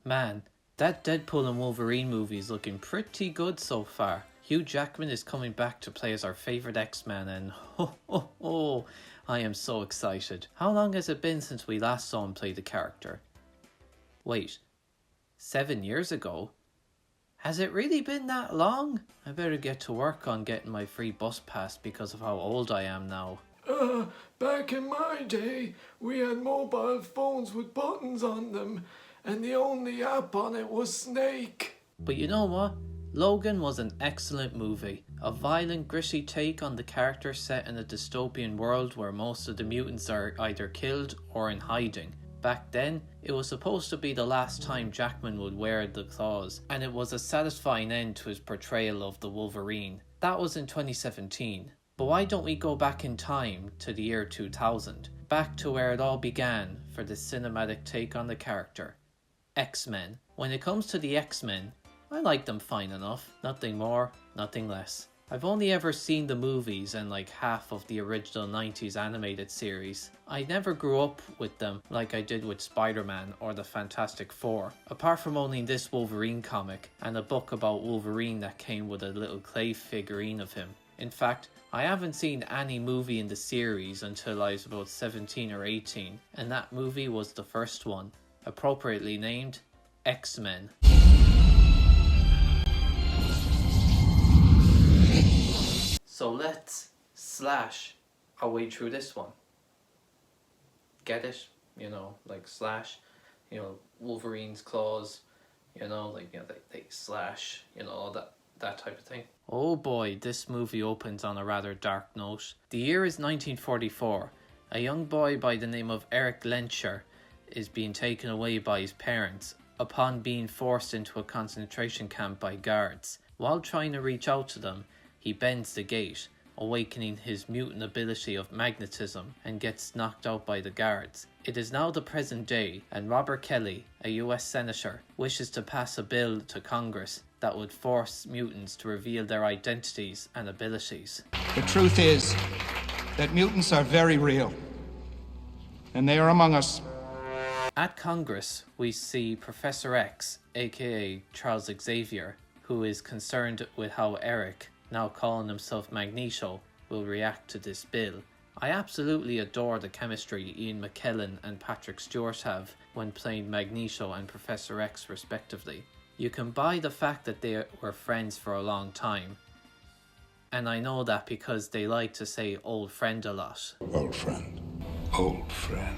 Man, that Deadpool and Wolverine movie is looking pretty good so far. Hugh Jackman is coming back to play as our favourite X-Man and I am so excited. How long has it been since we last saw him play the character? Wait, 7 years ago? Has it really been that long? I better get to work on getting my free bus pass because of how old I am now. Back in my day, we had mobile phones with buttons on them, and the only app on it was Snake. But you know what? Logan was an excellent movie. A violent, gritty take on the character set in a dystopian world where most of the mutants are either killed or in hiding. Back then, it was supposed to be the last time Jackman would wear the claws, and it was a satisfying end to his portrayal of the Wolverine. That was in 2017. But why don't we go back in time to the year 2000, back to where it all began for the cinematic take on the character. X-Men. When it comes to the X-Men, I like them fine enough. Nothing more, nothing less. I've only ever seen the movies and like half of the original 90s animated series. I never grew up with them like I did with Spider-Man or the Fantastic Four, apart from owning this Wolverine comic and a book about Wolverine that came with a little clay figurine of him. In fact, I haven't seen any movie in the series until I was about 17 or 18, and that movie was the first one, appropriately named X-Men. So let's slash our way through this one. Get it? You know, like slash, you know, Wolverine's claws, you know, like, you know, they slash, you know, all that type of thing. Oh boy, this movie opens on a rather dark note. The year is 1944. A young boy by the name of Eric Lenscher is being taken away by his parents upon being forced into a concentration camp by guards. While trying to reach out to them, he bends the gate, awakening his mutant ability of magnetism, and gets knocked out by the guards. It is now the present day, and Robert Kelly, a US senator, wishes to pass a bill to Congress that would force mutants to reveal their identities and abilities. The truth is that mutants are very real, and they are among us. At Congress, we see Professor X, aka Charles Xavier, who is concerned with how Eric, now calling himself Magneto, will react to this bill. I absolutely adore the chemistry Ian McKellen and Patrick Stewart have when playing Magneto and Professor X respectively. You can buy the fact that they were friends for a long time. And I know that because they like to say old friend a lot. Old friend. Old friend.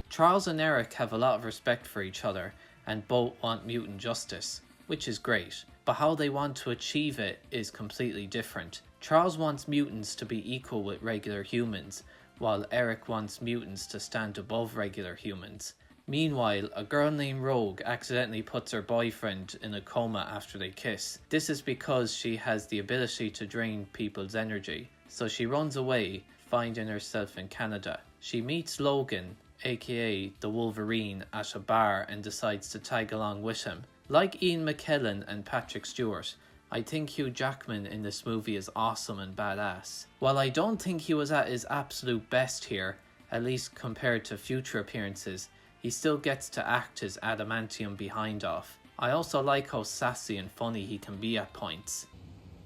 Charles and Eric have a lot of respect for each other and both want mutant justice, which is great. But how they want to achieve it is completely different. Charles wants mutants to be equal with regular humans, while Eric wants mutants to stand above regular humans. Meanwhile, a girl named Rogue accidentally puts her boyfriend in a coma after they kiss. This is because she has the ability to drain people's energy, so she runs away, finding herself in Canada. She meets Logan, aka the Wolverine, at a bar and decides to tag along with him. Like Ian McKellen and Patrick Stewart, I think Hugh Jackman in this movie is awesome and badass. While I don't think he was at his absolute best here, at least compared to future appearances, he still gets to act his adamantium behind off. I also like how sassy and funny he can be at points.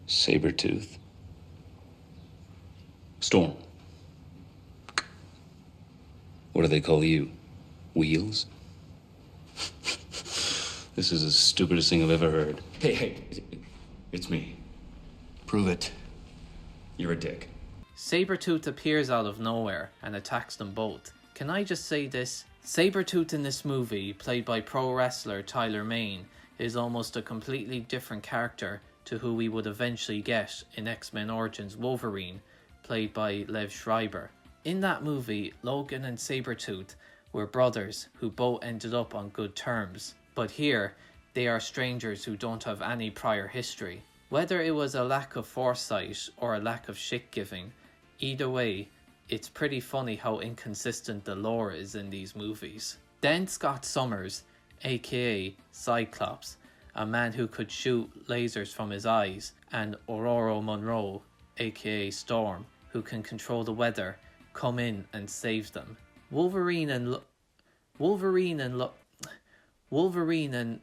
Sabretooth. Storm. What do they call you? Wheels? This is the stupidest thing I've ever heard. Hey, it's me. Prove it. You're a dick. Sabretooth appears out of nowhere and attacks them both. Can I just say this? Sabretooth in this movie, played by pro wrestler Tyler Mane, is almost a completely different character to who we would eventually get in X-Men Origins Wolverine, played by Lev Schreiber. In that movie, Logan and Sabretooth were brothers who both ended up on good terms. But here, they are strangers who don't have any prior history. Whether it was a lack of foresight or a lack of shit-giving, either way, it's pretty funny how inconsistent the lore is in these movies. Then Scott Summers, aka Cyclops, a man who could shoot lasers from his eyes, and Aurora Monroe, aka Storm, who can control the weather, come in and save them. Wolverine and Wolverine and...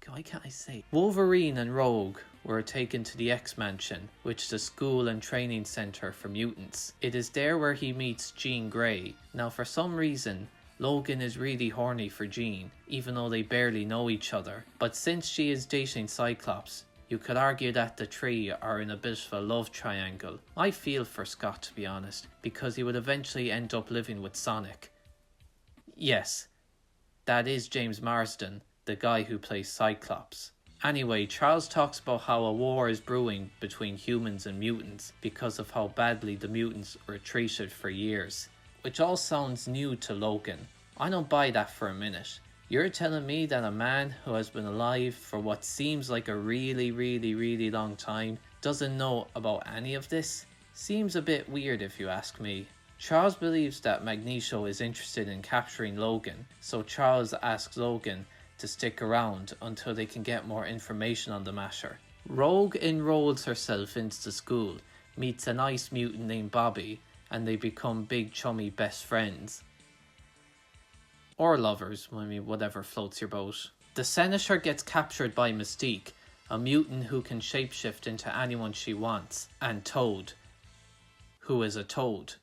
why can't I say? Wolverine and Rogue were taken to the X-Mansion, which is a school and training center for mutants. It is there where he meets Jean Grey. Now, for some reason, Logan is really horny for Jean, even though they barely know each other. But since she is dating Cyclops, you could argue that the three are in a bit of a love triangle. I feel for Scott, to be honest, because he would eventually end up living with Sonic. Yes, that is James Marsden, the guy who plays Cyclops. Anyway, Charles talks about how a war is brewing between humans and mutants because of how badly the mutants were treated for years. Which all sounds new to Logan. I don't buy that for a minute. You're telling me that a man who has been alive for what seems like a really long time doesn't know about any of this? Seems a bit weird if you ask me. Charles believes that Magneto is interested in capturing Logan, so Charles asks Logan to stick around until they can get more information on the matter. Rogue enrolls herself into the school, meets a nice mutant named Bobby, and they become big chummy best friends. Or lovers, I mean, whatever floats your boat. The Senator gets captured by Mystique, a mutant who can shapeshift into anyone she wants, and Toad, who is a toad.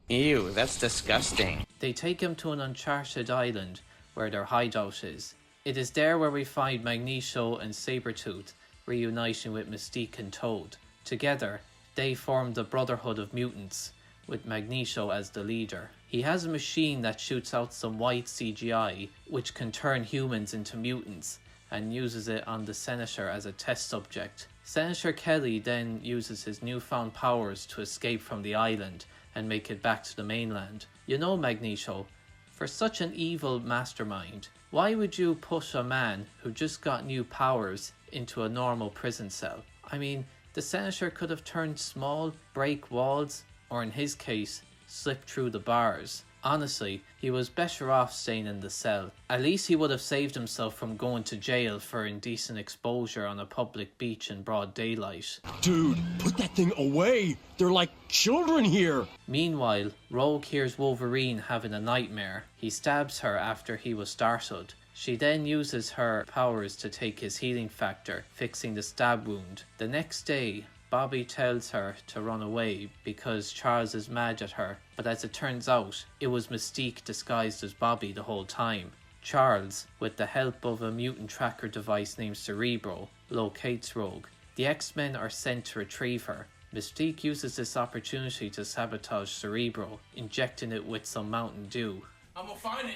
Ew, that's disgusting. They take him to an uncharted island where their hideout is. It is there where we find Magneto and Sabretooth reuniting with Mystique and Toad. Together, they form the Brotherhood of Mutants, with Magneto as the leader. He has a machine that shoots out some white CGI, which can turn humans into mutants, and uses it on the Senator as a test subject. Senator Kelly then uses his newfound powers to escape from the island and make it back to the mainland. You know, Magneto, for such an evil mastermind, why would you put a man who just got new powers into a normal prison cell? I mean, the Senator could have turned small, break walls, or in his case, slip through the bars. Honestly, he was better off staying in the cell. At least he would have saved himself from going to jail for indecent exposure on a public beach in broad daylight. Dude, put that thing away! They're like children here! Meanwhile, Rogue hears Wolverine having a nightmare. He stabs her after he was startled. She then uses her powers to take his healing factor, fixing the stab wound. The next day, Bobby tells her to run away because Charles is mad at her, but as it turns out, it was Mystique disguised as Bobby the whole time. Charles, with the help of a mutant tracker device named Cerebro, locates Rogue. The X-Men are sent to retrieve her. Mystique uses this opportunity to sabotage Cerebro, injecting it with some Mountain Dew. I'm gonna find it.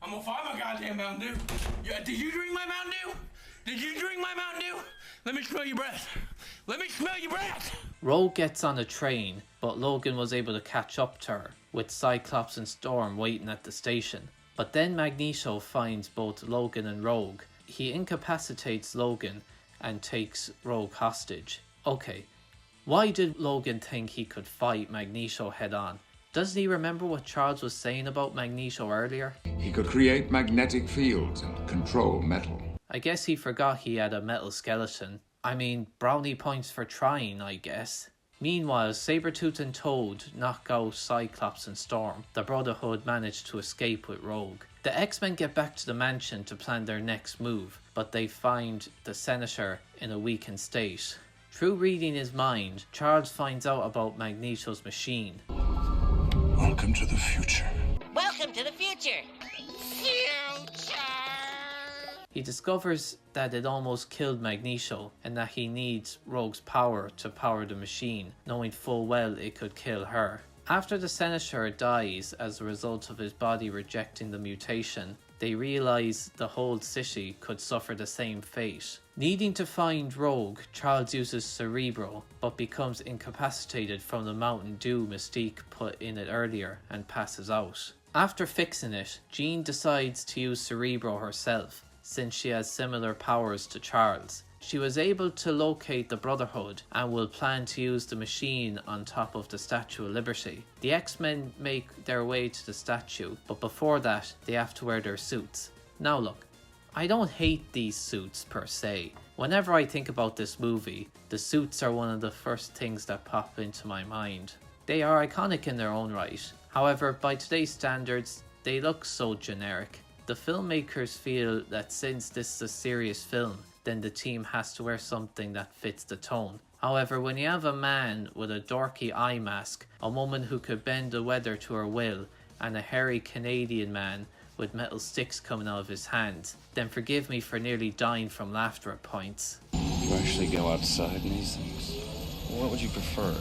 I'm gonna find my goddamn Mountain Dew. Yeah, did you drink my Mountain Dew? Did you drink my Mountain Dew? Let me smell your breath. Let me smell your breath. Rogue gets on a train, but Logan was able to catch up to her, with Cyclops and Storm waiting at the station. But then Magneto finds both Logan and Rogue. He incapacitates Logan and takes Rogue hostage. Okay, why did Logan think he could fight Magneto head on? Doesn't he remember what Charles was saying about Magneto earlier? He could create magnetic fields and control metal. I guess he forgot he had a metal skeleton. I mean, brownie points for trying, I guess. Meanwhile, Sabretooth and Toad knock out Cyclops and Storm. The Brotherhood manage to escape with Rogue. The X-Men get back to the mansion to plan their next move, but they find the Senator in a weakened state. Through reading his mind, Charles finds out about Magneto's machine. Welcome to the future. Welcome to the future. He discovers that it almost killed Magneto and that he needs Rogue's power to power the machine, knowing full well it could kill her. After the Senator dies as a result of his body rejecting the mutation, they realize the whole city could suffer the same fate. Needing to find Rogue, Charles uses Cerebro, but becomes incapacitated from the Mountain Dew Mystique put in it earlier and passes out. After fixing it, Jean decides to use Cerebro herself, since she has similar powers to Charles. She was able to locate the Brotherhood and will plan to use the machine on top of the Statue of Liberty. The X-Men make their way to the statue, but before that, they have to wear their suits. Now look, I don't hate these suits per se. Whenever I think about this movie, the suits are one of the first things that pop into my mind. They are iconic in their own right, However, by today's standards, they look so generic. The filmmakers feel that since this is a serious film, then the team has to wear something that fits the tone. However, when you have a man with a dorky eye mask, a woman who could bend the weather to her will, and a hairy Canadian man with metal sticks coming out of his hands, then forgive me for nearly dying from laughter at points. You actually go outside in these things? What would you prefer?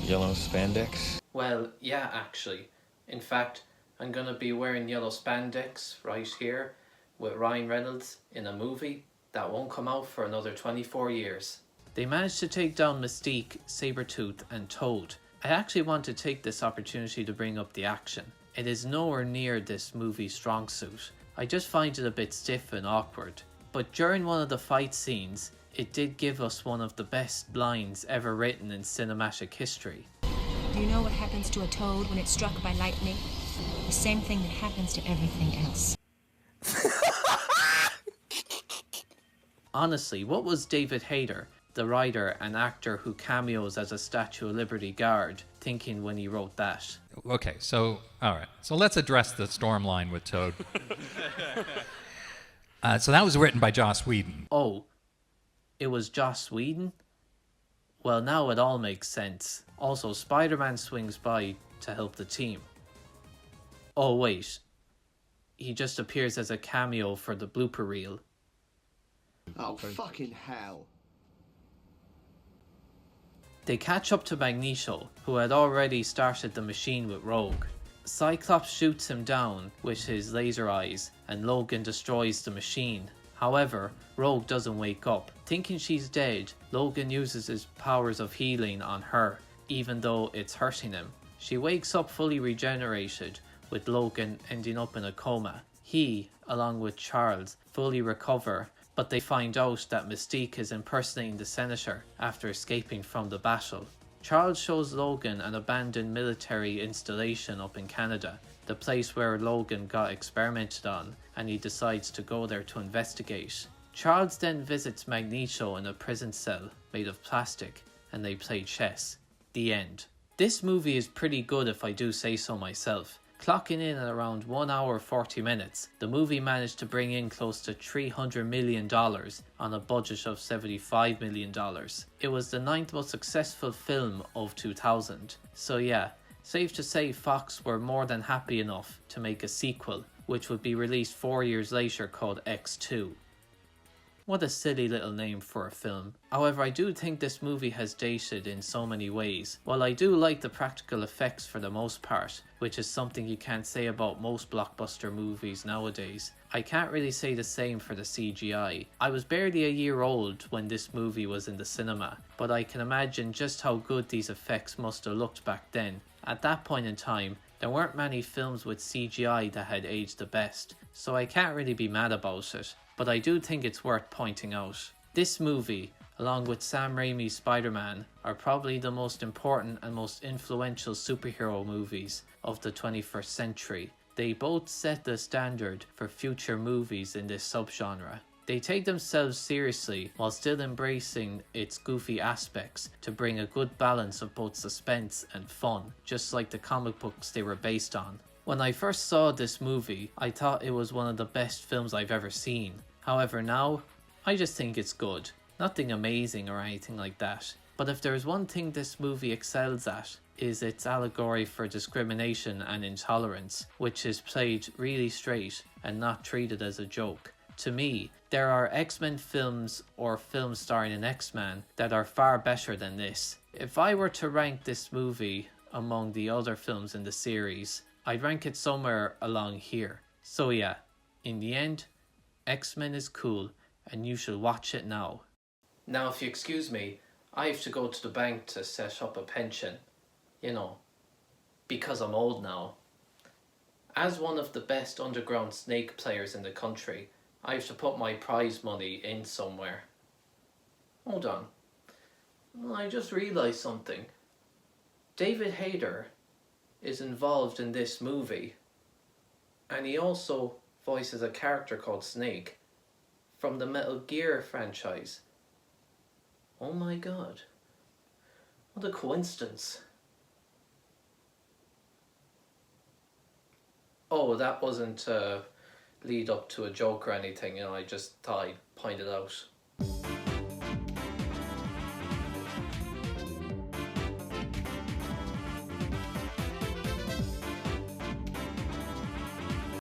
Yellow spandex? Well, yeah, actually. In fact, I'm gonna be wearing yellow spandex right here with Ryan Reynolds in a movie that won't come out for another 24 years. They managed to take down Mystique, Sabretooth and Toad. I actually want to take this opportunity to bring up the action. It is nowhere near this movie's strong suit. I just find it a bit stiff and awkward. But during one of the fight scenes, it did give us one of the best lines ever written in cinematic history. Do you know what happens to a toad when it's struck by lightning? The same thing that happens to everything else. Honestly, what was David Hayter, the writer and actor who cameos as a Statue of Liberty guard, thinking when he wrote that? Okay, so, all right. So let's address the storm line with Toad. So that was written by Joss Whedon. Oh, it was Joss Whedon? Well, now it all makes sense. Also, Spider-Man swings by to help the team. Oh wait, he just appears as a cameo for the blooper reel. Oh, fucking hell. They catch up to Magneto, who had already started the machine with Rogue. Cyclops shoots him down with his laser eyes, and Logan destroys the machine. However, Rogue doesn't wake up. Thinking she's dead, Logan uses his powers of healing on her, even though it's hurting him. She wakes up fully regenerated, with Logan ending up in a coma. He, along with Charles, fully recover, but they find out that Mystique is impersonating the Senator after escaping from the battle. Charles shows Logan an abandoned military installation up in Canada, the place where Logan got experimented on, and he decides to go there to investigate. Charles then visits Magneto in a prison cell made of plastic, and they play chess. The end. This movie is pretty good if I do say so myself. Clocking in at around 1 hour 40 minutes, the movie managed to bring in close to $300 million on a budget of $75 million. It was the 9th most successful film of 2000. So yeah, safe to say Fox were more than happy enough to make a sequel, which would be released 4 years later called X2. What a silly little name for a film. However, I do think this movie has dated in so many ways. While I do like the practical effects for the most part, which is something you can't say about most blockbuster movies nowadays, I can't really say the same for the CGI. I was barely a year old when this movie was in the cinema, but I can imagine just how good these effects must have looked back then. At that point in time, there weren't many films with CGI that had aged the best, so I can't really be mad about it. But I do think it's worth pointing out. This movie, along with Sam Raimi's Spider-Man, are probably the most important and most influential superhero movies of the 21st century. They both set the standard for future movies in this subgenre. They take themselves seriously while still embracing its goofy aspects to bring a good balance of both suspense and fun, just like the comic books they were based on. When I first saw this movie, I thought it was one of the best films I've ever seen. However, now, I just think it's good. Nothing amazing or anything like that. But if there's one thing this movie excels at, is its allegory for discrimination and intolerance, which is played really straight and not treated as a joke. To me, there are X-Men films or films starring an X-Man that are far better than this. If I were to rank this movie among the other films in the series, I'd rank it somewhere along here. So yeah, in the end, X-Men is cool and you should watch it now. Now if you excuse me, I have to go to the bank to set up a pension. You know, because I'm old now. As one of the best underground snake players in the country, I have to put my prize money in somewhere. Hold on. I just realised something. David Hayter is involved in this movie, and he also voices a character called Snake from the Metal Gear franchise. Oh my god, what a coincidence. Oh, that wasn't lead up to a joke or anything, you know, I just thought I'd point it out.